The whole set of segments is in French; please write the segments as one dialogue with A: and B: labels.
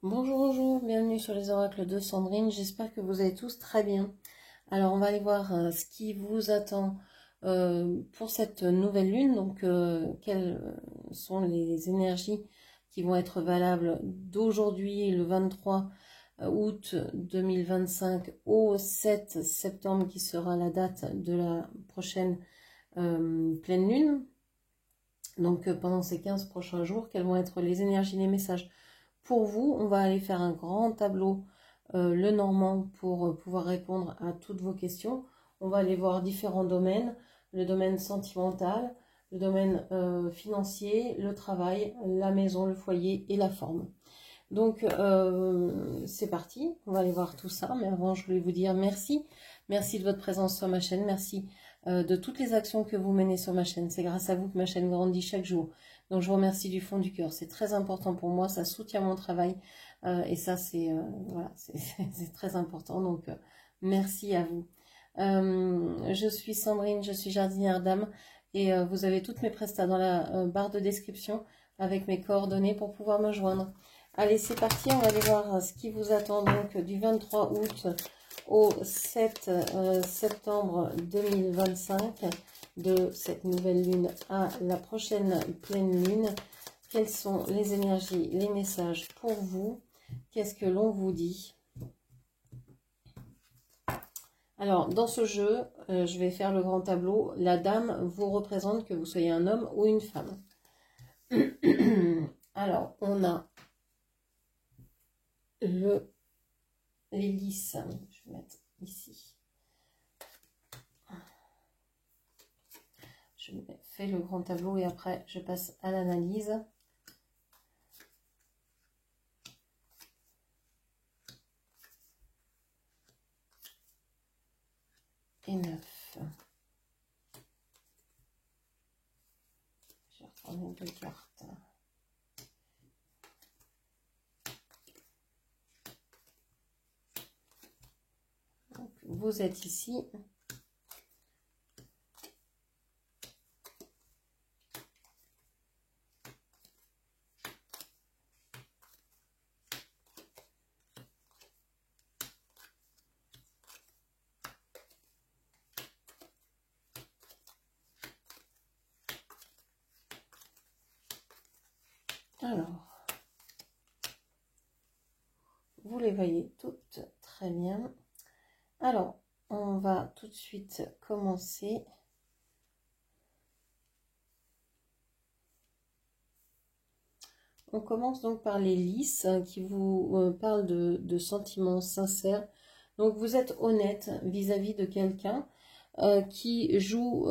A: Bonjour, bonjour, bienvenue sur les oracles de Sandrine, j'espère que vous allez tous très bien. Alors on va aller voir ce qui vous attend pour cette nouvelle lune, donc quelles sont les énergies qui vont être valables d'aujourd'hui le 23 août 2025 au 7 septembre qui sera la date de la prochaine pleine lune. Donc pendant ces 15 prochains jours, quelles vont être les énergies, les messages pour vous. On va aller faire un grand tableau le normand pour pouvoir répondre à toutes vos questions. On va aller voir différents domaines, le domaine sentimental, le domaine financier, le travail, la maison, le foyer et la forme. Donc c'est parti, on va aller voir tout ça, mais avant je voulais vous dire merci. Merci de votre présence sur ma chaîne, merci de toutes les actions que vous menez sur ma chaîne. C'est grâce à vous que ma chaîne grandit chaque jour. Donc je vous remercie du fond du cœur, c'est très important pour moi, ça soutient mon travail et ça c'est voilà, c'est très important. Donc merci à vous. Je suis Sandrine, je suis jardinière d'âme et vous avez toutes mes prestats dans la barre de description avec mes coordonnées pour pouvoir me joindre. Allez, c'est parti, on va aller voir ce qui vous attend donc du 23 août au 7 septembre 2025, de cette nouvelle lune à la prochaine pleine lune. Quelles sont les énergies, les messages pour vous? Qu'est-ce que l'on vous dit? Alors, dans ce jeu, je vais faire le grand tableau. La dame vous représente que vous soyez un homme ou une femme. Alors, on a l'hélice. Je vais mettre ici. Je fais le grand tableau et après, je passe à l'analyse. Et 9. Je vais reprendre les deux cartes. Donc, vous êtes ici. Alors, vous les voyez toutes très bien. Alors, on va tout de suite commencer. On commence donc par les lys qui vous parlent de sentiments sincères. Donc, vous êtes honnête vis-à-vis de quelqu'un qui joue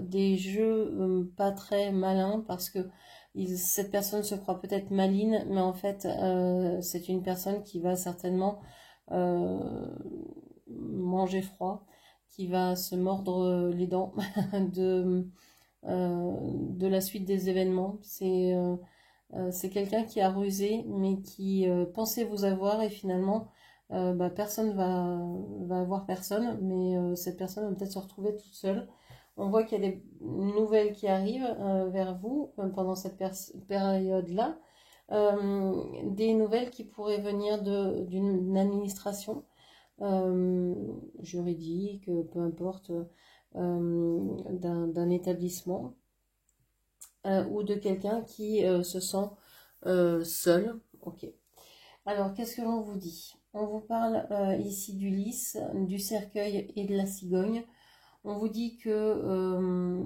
A: des jeux pas très malins parce que cette personne se croit peut-être maligne, mais en fait, c'est une personne qui va certainement manger froid, qui va se mordre les dents de la suite des événements. C'est quelqu'un qui a rusé, mais qui pensait vous avoir et finalement, personne va avoir personne, mais cette personne va peut-être se retrouver toute seule. On voit qu'il y a des nouvelles qui arrivent vers vous pendant cette période-là. Des nouvelles qui pourraient venir d'une administration juridique, peu importe, d'un établissement ou de quelqu'un qui se sent seul. Ok. Alors, qu'est-ce que l'on vous dit? On vous parle ici du lys, du cercueil et de la cigogne. On vous dit que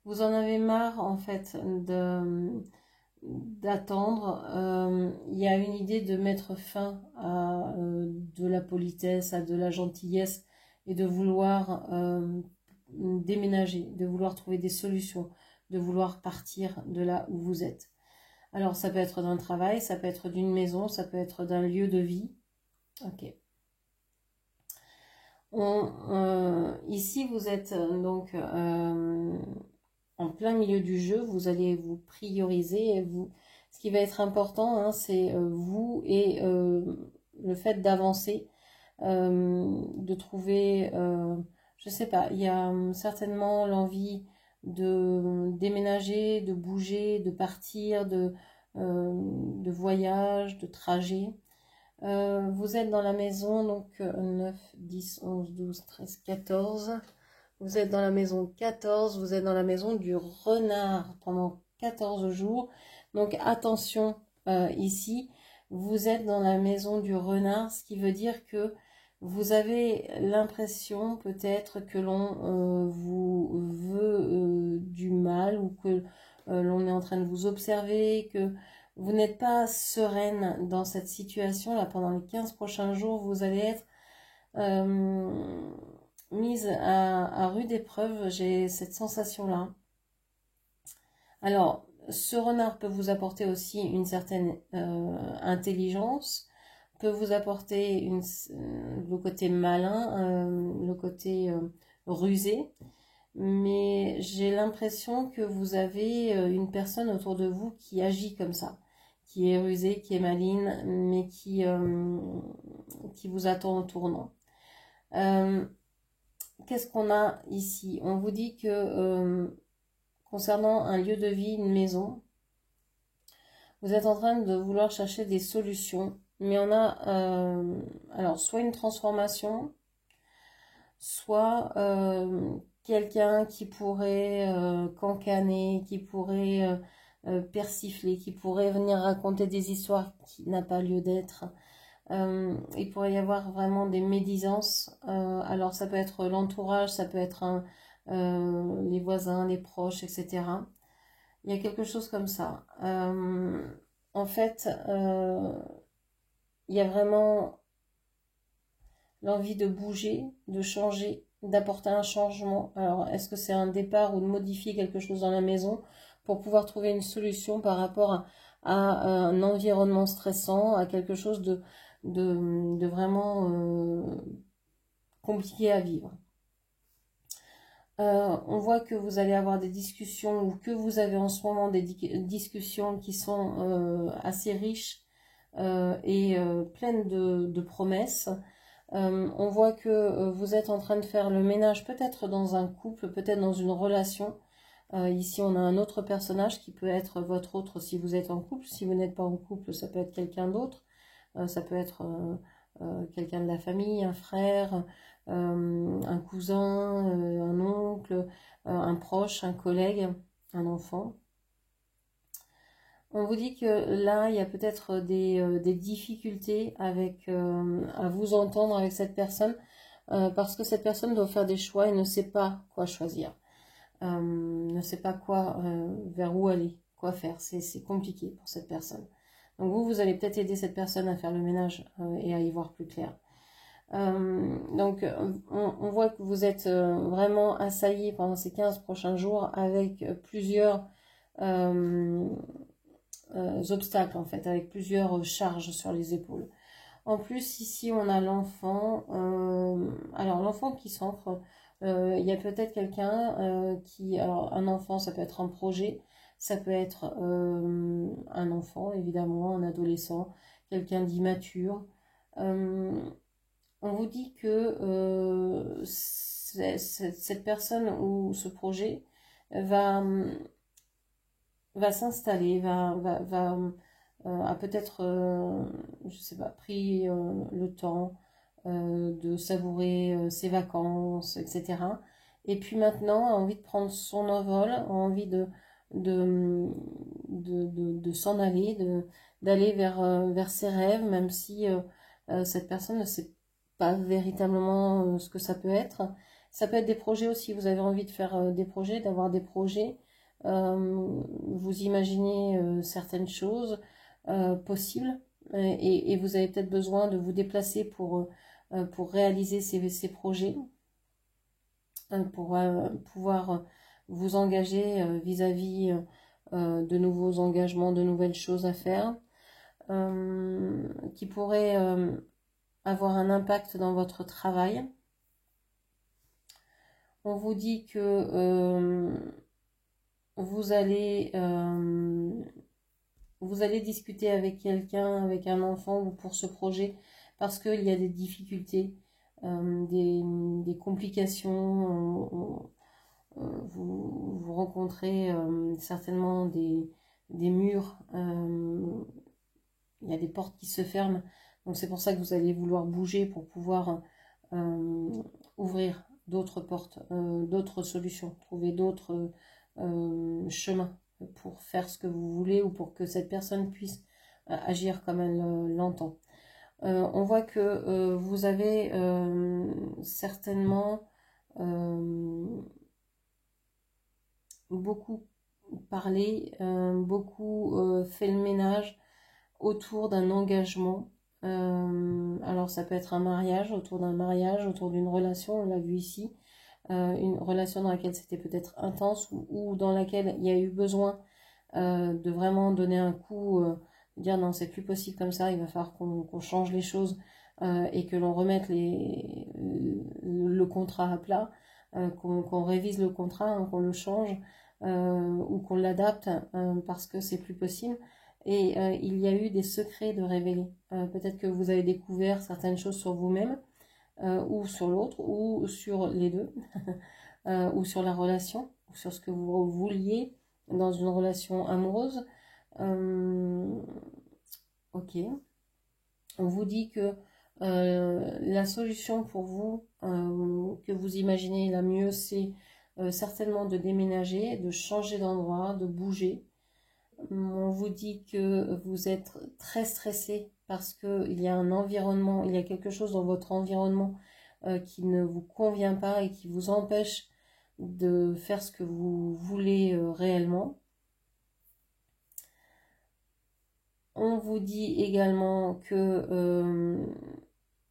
A: vous en avez marre en fait d'attendre. Il y a une idée de mettre fin à de la politesse, à de la gentillesse et de vouloir déménager, de vouloir trouver des solutions, de vouloir partir de là où vous êtes. Alors ça peut être d'un travail, ça peut être d'une maison, ça peut être d'un lieu de vie. Ok. Ici vous êtes donc en plein milieu du jeu, vous allez vous prioriser. Ce qui va être important, hein, c'est vous et le fait d'avancer, de trouver, je sais pas, il y a certainement l'envie de déménager, de bouger, de partir, de voyage, de trajet. Vous êtes dans la maison, donc 9, 10, 11, 12, 13, 14. Vous êtes dans la maison 14, vous êtes dans la maison du renard pendant 14 jours. Donc attention ici, vous êtes dans la maison du renard, ce qui veut dire que vous avez l'impression peut-être que l'on vous veut du mal ou que l'on est en train de vous observer, que vous n'êtes pas sereine dans cette situation-là. Pendant les 15 prochains jours, vous allez être mise à rude épreuve, j'ai cette sensation-là. Alors, ce renard peut vous apporter aussi une certaine intelligence, peut vous apporter le côté malin, le côté rusé, mais j'ai l'impression que vous avez une personne autour de vous qui agit comme ça, qui est rusée, qui est maligne, mais qui vous attend au tournant. Qu'est-ce qu'on a ici? On vous dit que concernant un lieu de vie, une maison, vous êtes en train de vouloir chercher des solutions, mais on a alors soit une transformation, soit quelqu'un qui pourrait cancaner, qui pourrait persifler, qui pourrait venir raconter des histoires qui n'ont pas lieu d'être. Il pourrait y avoir vraiment des médisances. Alors ça peut être l'entourage, ça peut être les voisins, les proches, etc. Il y a quelque chose comme ça. En fait, il y a vraiment l'envie de bouger, de changer, d'apporter un changement. Alors, est-ce que c'est un départ ou de modifier quelque chose dans la maison pour pouvoir trouver une solution par rapport à un environnement stressant, à quelque chose de vraiment compliqué à vivre. On voit que vous allez avoir des discussions ou que vous avez en ce moment des discussions qui sont assez riches et pleines de promesses. On voit que vous êtes en train de faire le ménage peut-être dans un couple, peut-être dans une relation. Ici, on a un autre personnage qui peut être votre autre si vous êtes en couple. Si vous n'êtes pas en couple, ça peut être quelqu'un d'autre. Ça peut être quelqu'un de la famille, un frère, un cousin, un oncle, un proche, un collègue, un enfant. On vous dit que là, il y a peut-être des difficultés avec, à vous entendre avec cette personne parce que cette personne doit faire des choix et ne sait pas quoi choisir. Ne sait pas quoi, vers où aller, quoi faire. C'est compliqué pour cette personne. Donc vous allez peut-être aider cette personne à faire le ménage et à y voir plus clair. Donc on voit que vous êtes vraiment assailli pendant ces 15 prochains jours avec plusieurs obstacles en fait, avec plusieurs charges sur les épaules. En plus ici on a l'enfant, alors l'enfant qui s'enfre, il y a peut-être quelqu'un qui, alors un enfant ça peut être un projet, ça peut être un enfant évidemment, un adolescent, quelqu'un d'immature. On vous dit que cette personne ou ce projet va s'installer, a peut-être, je sais pas, pris le temps de savourer ses vacances, etc. Et puis maintenant, a envie de prendre son envol, a envie de s'en aller, d'aller vers ses rêves, même si cette personne ne sait pas véritablement ce que ça peut être. Ça peut être des projets aussi, vous avez envie de faire des projets, d'avoir des projets. Vous imaginez certaines choses possibles et vous avez peut-être besoin de vous déplacer pour réaliser ces projets, pour pouvoir vous engager vis-à-vis de nouveaux engagements, de nouvelles choses à faire qui pourraient avoir un impact dans votre travail. On vous dit que vous allez discuter avec quelqu'un, avec un enfant ou pour ce projet parce qu'il y a des difficultés, des complications vous rencontrez certainement des murs, il y a des portes qui se ferment, donc c'est pour ça que vous allez vouloir bouger pour pouvoir ouvrir d'autres portes, d'autres solutions, trouver d'autres chemins pour faire ce que vous voulez ou pour que cette personne puisse agir comme elle l'entend. On voit que vous avez certainement beaucoup parlé, beaucoup fait le ménage autour d'un engagement. Alors ça peut être un mariage, autour d'un mariage, autour d'une relation, on l'a vu ici, une relation dans laquelle c'était peut-être intense ou dans laquelle il y a eu besoin de vraiment donner un coup, dire non c'est plus possible comme ça, il va falloir qu'on change les choses et que l'on remette le contrat à plat, qu'on révise le contrat, hein, qu'on le change ou qu'on l'adapte parce que c'est plus possible. Et il y a eu des secrets de révéler. Peut-être que vous avez découvert certaines choses sur vous-même ou sur l'autre ou sur les deux ou sur la relation ou sur ce que vous vouliez dans une relation amoureuse. Ok. On vous dit que la solution pour vous, que vous imaginez la mieux, c'est certainement de déménager, de changer d'endroit, de bouger. On vous dit que vous êtes très stressé parce qu'il y a un environnement, il y a quelque chose dans votre environnement qui ne vous convient pas et qui vous empêche de faire ce que vous voulez réellement. On vous dit également que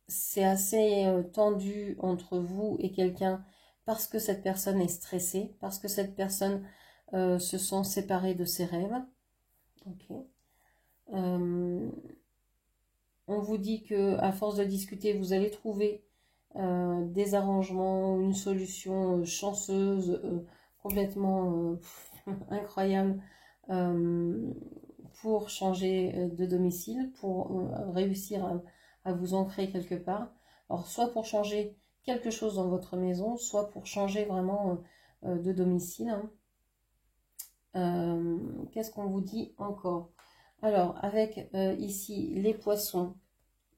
A: c'est assez tendu entre vous et quelqu'un parce que cette personne est stressée, parce que cette personne se sent séparée de ses rêves. Ok. On vous dit que à force de discuter, vous allez trouver des arrangements, une solution chanceuse, complètement incroyable pour changer de domicile, pour réussir à vous ancrer quelque part. Alors soit pour changer quelque chose dans votre maison, soit pour changer vraiment de domicile. Qu'est-ce qu'on vous dit encore? Alors, avec ici les poissons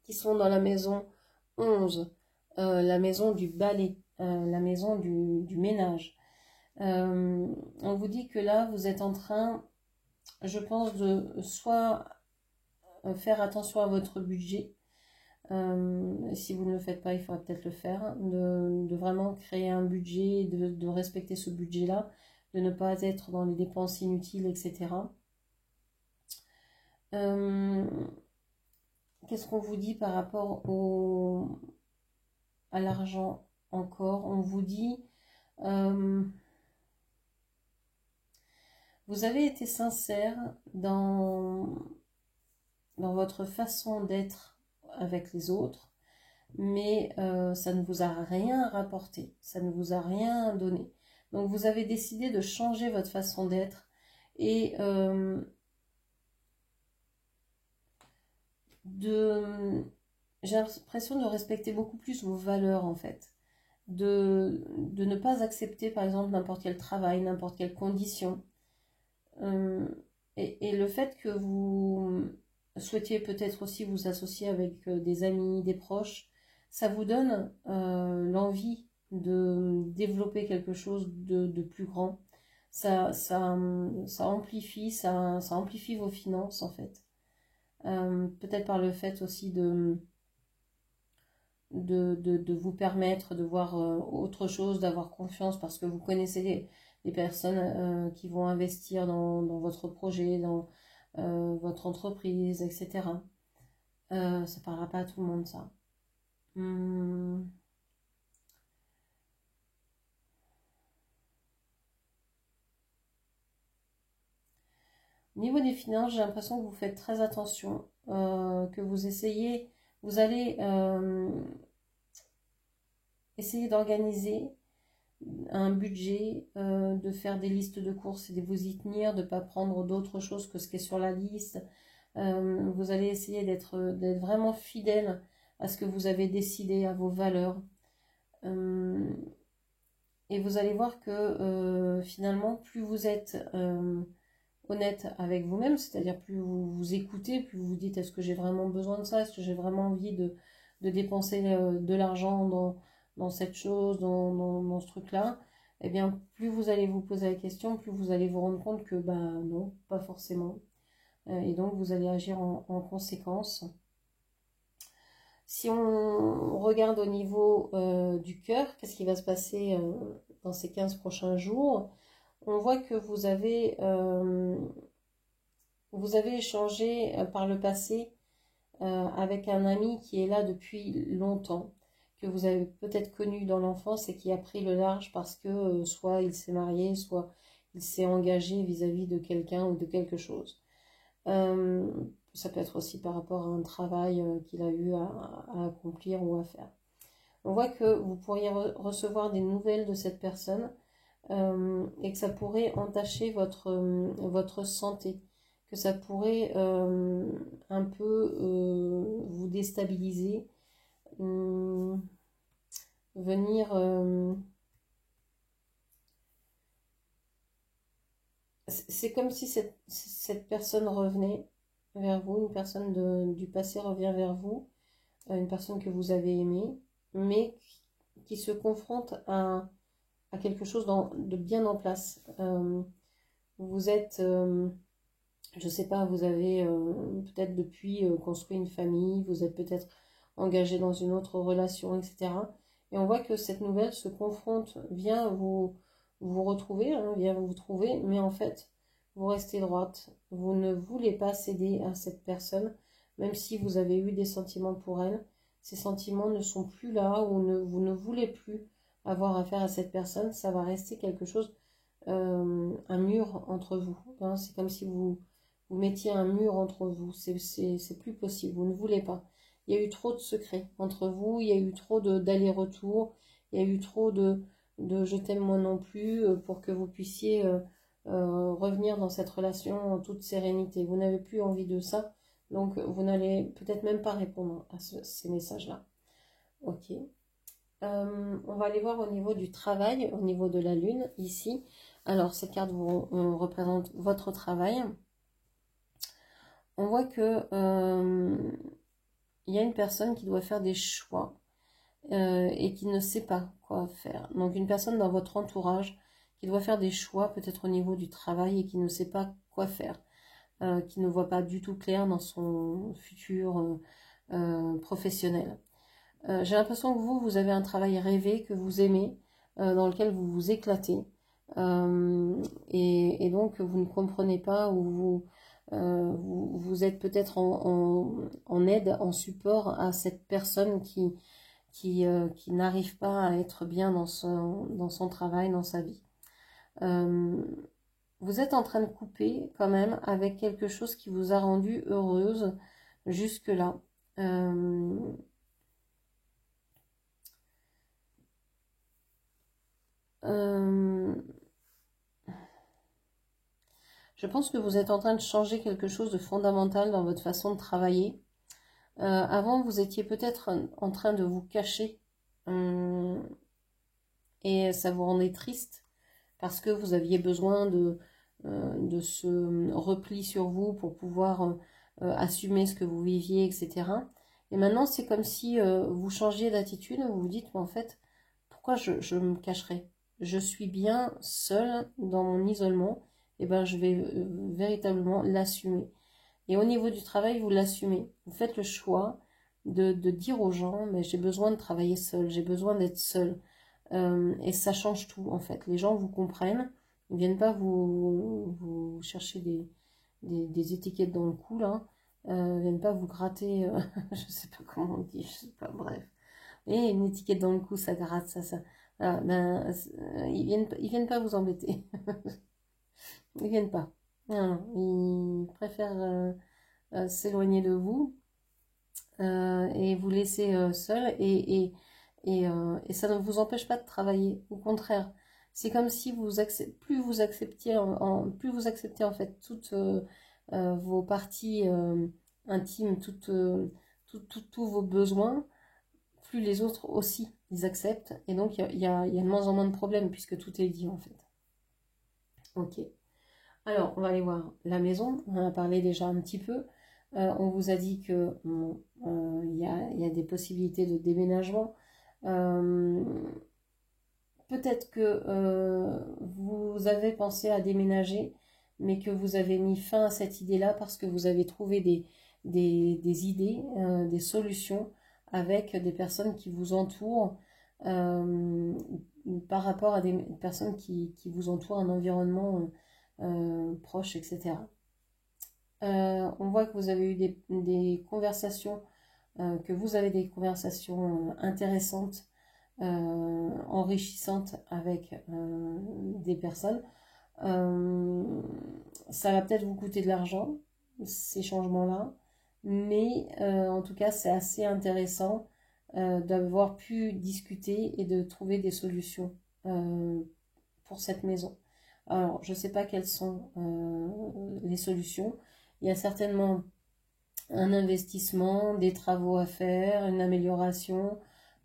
A: qui sont dans la maison 11, la maison du balai, la maison du ménage. On vous dit que là, vous êtes en train, je pense, de soit faire attention à votre budget. Si vous ne le faites pas, il faudra peut-être le faire, de vraiment créer un budget, de respecter ce budget-là, de ne pas être dans les dépenses inutiles, etc. Qu'est-ce qu'on vous dit par rapport à l'argent encore? On vous dit, vous avez été sincère dans votre façon d'être avec les autres, mais ça ne vous a rien rapporté, ça ne vous a rien donné. Donc vous avez décidé de changer votre façon d'être et j'ai l'impression de respecter beaucoup plus vos valeurs en fait. De ne pas accepter par exemple n'importe quel travail, n'importe quelle condition. Et le fait que vous souhaitiez peut-être aussi vous associer avec des amis, des proches, ça vous donne l'envie de développer quelque chose de plus grand. Ça amplifie, ça amplifie vos finances en fait. Peut-être par le fait aussi de vous permettre de voir autre chose, d'avoir confiance parce que vous connaissez les personnes qui vont investir dans votre projet, dans votre entreprise, etc. Ça parlera pas à tout le monde, ça. Au niveau des finances, j'ai l'impression que vous faites très attention, que vous allez essayer d'organiser un budget, de faire des listes de courses et de vous y tenir, de ne pas prendre d'autres choses que ce qui est sur la liste. Vous allez essayer d'être vraiment fidèle à ce que vous avez décidé, à vos valeurs. Et vous allez voir que finalement, plus vous êtes honnête avec vous-même, c'est-à-dire plus vous vous écoutez, plus vous vous dites est-ce que j'ai vraiment besoin de ça, est-ce que j'ai vraiment envie de dépenser de l'argent dans cette chose, dans ce truc-là, eh bien plus vous allez vous poser la question, plus vous allez vous rendre compte que bah non, pas forcément. Et donc vous allez agir en conséquence. Si on regarde au niveau du cœur, qu'est-ce qui va se passer dans ces 15 prochains jours? On voit que vous avez échangé par le passé avec un ami qui est là depuis longtemps, que vous avez peut-être connu dans l'enfance et qui a pris le large parce que soit il s'est marié, soit il s'est engagé vis-à-vis de quelqu'un ou de quelque chose. Ça peut être aussi par rapport à un travail qu'il a eu à accomplir ou à faire. On voit que vous pourriez recevoir des nouvelles de cette personne et que ça pourrait entacher votre santé, que ça pourrait un peu vous déstabiliser, venir... c'est comme si cette personne revenait vers vous, une personne du passé revient vers vous, une personne que vous avez aimée, mais qui se confronte à quelque chose de bien en place. Vous êtes, je sais pas, vous avez peut-être depuis construit une famille, vous êtes peut-être engagé dans une autre relation, etc. Et on voit que cette nouvelle se confronte, vient vous retrouver, hein, vient vous trouver, mais en fait, vous restez droite. Vous ne voulez pas céder à cette personne, même si vous avez eu des sentiments pour elle. Ces sentiments ne sont plus là, ou vous ne voulez plus avoir affaire à cette personne. Ça va rester quelque chose, un mur entre vous. Hein. C'est comme si vous mettiez un mur entre vous. C'est plus possible. Vous ne voulez pas. Il y a eu trop de secrets entre vous. Il y a eu trop d'allers-retours. Il y a eu trop de je t'aime moi non plus pour que vous puissiez revenir dans cette relation en toute sérénité. Vous n'avez plus envie de ça. Donc vous n'allez peut-être même pas répondre à ces messages-là. Ok. On va aller voir au niveau du travail, au niveau de la lune, ici. Alors, cette carte vous représente votre travail. On voit que il y a une personne qui doit faire des choix et qui ne sait pas quoi faire. Donc, une personne dans votre entourage qui doit faire des choix, peut-être au niveau du travail, et qui ne sait pas quoi faire, qui ne voit pas du tout clair dans son futur professionnel. J'ai l'impression que vous avez un travail rêvé, que vous aimez, dans lequel vous vous éclatez. Et donc, vous ne comprenez pas ou vous êtes peut-être en aide, en support à cette personne qui n'arrive pas à être bien dans son travail, dans sa vie. Vous êtes en train de couper quand même avec quelque chose qui vous a rendu heureuse jusque-là. Je pense que vous êtes en train de changer quelque chose de fondamental dans votre façon de travailler. Avant, vous étiez peut-être en train de vous cacher et ça vous rendait triste parce que vous aviez besoin de ce repli sur vous pour pouvoir assumer ce que vous viviez, etc. Et maintenant, c'est comme si vous changiez d'attitude, vous vous dites, mais en fait, pourquoi je me cacherais? Je suis bien seule dans mon isolement, et ben je vais véritablement l'assumer. Et au niveau du travail, vous l'assumez. Vous faites le choix de dire aux gens, mais j'ai besoin de travailler seule, j'ai besoin d'être seule. Et ça change tout, en fait. Les gens vous comprennent, ils ne viennent pas vous chercher des étiquettes dans le cou, là. Ils ne viennent pas vous gratter, je ne sais pas comment on dit, je sais pas, bref. Et une étiquette dans le cou, ça gratte, ça. Voilà, ben, ils viennent pas vous embêter. Ils viennent pas. Non, non, ils préfèrent s'éloigner de vous et vous laisser seul et ça ne vous empêche pas de travailler. Au contraire, c'est comme si plus vous acceptiez plus vous acceptez en fait toutes vos parties intimes, tous vos besoins, plus les autres aussi ils acceptent. Et donc il y a de moins en moins de problèmes puisque tout est dit en fait. Ok. Alors, on va aller voir la maison. On en a parlé déjà un petit peu. On vous a dit que il y a des possibilités de déménagement. Peut-être que vous avez pensé à déménager, mais que vous avez mis fin à cette idée-là parce que vous avez trouvé des idées, des solutions avec des personnes qui vous entourent, par rapport à des personnes qui vous entourent, un environnement proche, etc. On voit que vous avez eu des conversations, que vous avez des conversations intéressantes, enrichissantes avec des personnes. Ça va peut-être vous coûter de l'argent, ces changements-là, mais en tout cas, c'est assez intéressant d'avoir pu discuter et de trouver des solutions pour cette maison. Alors, je ne sais pas quelles sont les solutions. Il y a certainement un investissement, des travaux à faire, une amélioration,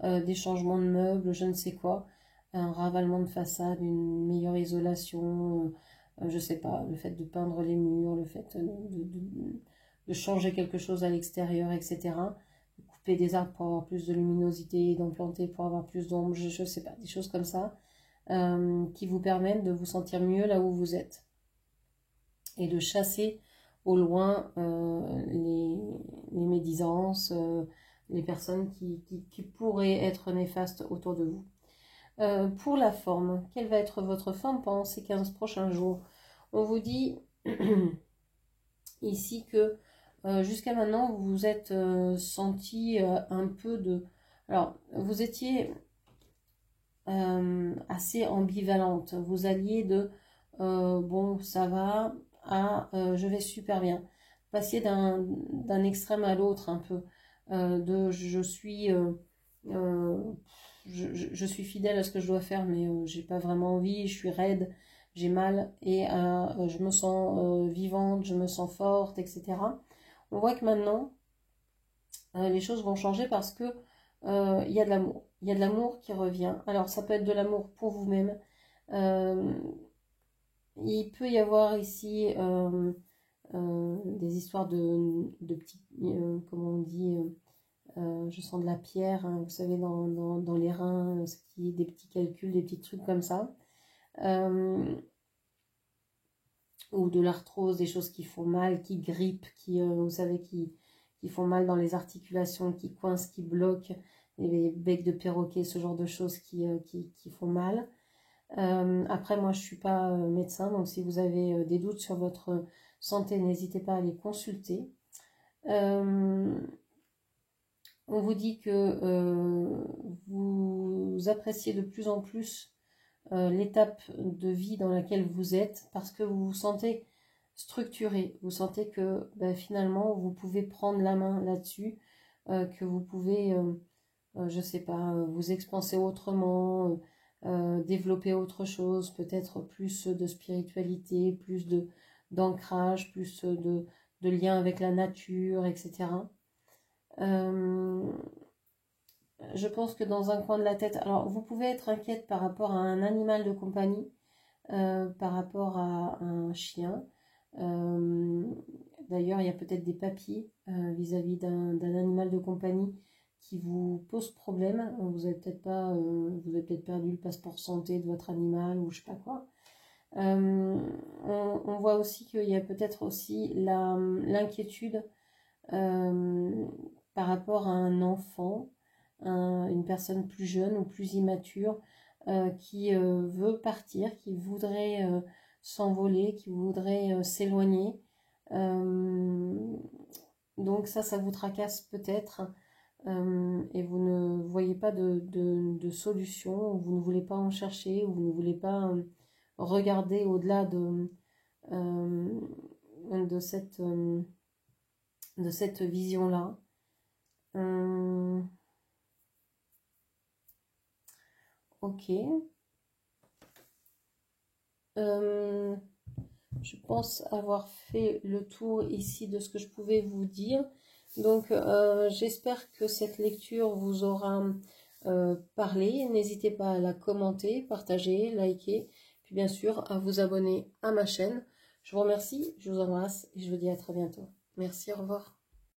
A: des changements de meubles, je ne sais quoi, un ravalement de façade, une meilleure isolation, je ne sais pas, le fait de peindre les murs, le fait de changer quelque chose à l'extérieur, etc. De couper des arbres pour avoir plus de luminosité, d'en planter pour avoir plus d'ombre, je ne sais pas, des choses comme ça, qui vous permettent de vous sentir mieux là où vous êtes et de chasser au loin les médisances, les personnes qui pourraient être néfastes autour de vous. Pour la forme, quelle va être votre forme pendant ces 15 prochains jours? On vous dit ici que jusqu'à maintenant, vous vous êtes senti un peu de... Alors, vous étiez assez ambivalente. Vous alliez de bon, ça va à je vais super bien. Passiez d'un extrême à l'autre un peu. De je suis fidèle à ce que je dois faire, mais j'ai pas vraiment envie, je suis raide, j'ai mal et je me sens vivante, je me sens forte, etc. On voit que maintenant, les choses vont changer parce que il y a de l'amour. Il y a de l'amour qui revient. Alors, ça peut être de l'amour pour vous-même. Il peut y avoir ici des histoires de petits, comment on dit, je sens de la pierre, hein, vous savez, dans les reins, des petits calculs, des petits trucs comme ça. Ou de l'arthrose, des choses qui font mal, qui grippent, vous savez, qui font mal dans les articulations, qui coincent, qui bloquent, les becs de perroquet, ce genre de choses qui font mal. Après, moi, je ne suis pas médecin, donc si vous avez des doutes sur votre santé, n'hésitez pas à les consulter. On vous dit que vous appréciez de plus en plus l'étape de vie dans laquelle vous êtes parce que vous vous sentez structuré, vous sentez que finalement vous pouvez prendre la main là-dessus, que vous pouvez, je sais pas, vous expanser autrement, développer autre chose, peut-être plus de spiritualité, plus d'ancrage, plus de lien avec la nature, etc. Je pense que dans un coin de la tête, alors vous pouvez être inquiète par rapport à un animal de compagnie, par rapport à un chien. D'ailleurs, il y a peut-être des papiers vis-à-vis d'un animal de compagnie qui vous pose problème. Vous avez peut-être pas, vous avez peut-être perdu le passeport santé de votre animal ou je sais pas quoi. On voit aussi qu'il y a peut-être aussi l'inquiétude par rapport à un enfant, une personne plus jeune ou plus immature qui veut partir, qui voudrait s'envoler, qui voudrait s'éloigner. Donc ça vous tracasse peut-être et vous ne voyez pas de solution, ou vous ne voulez pas en chercher, ou vous ne voulez pas regarder au-delà de cette vision-là. Ok. Je pense avoir fait le tour ici de ce que je pouvais vous dire. Donc, j'espère que cette lecture vous aura parlé. N'hésitez pas à la commenter, partager, liker, puis bien sûr à vous abonner à ma chaîne. Je vous remercie, je vous embrasse et je vous dis à très bientôt. Merci, au revoir.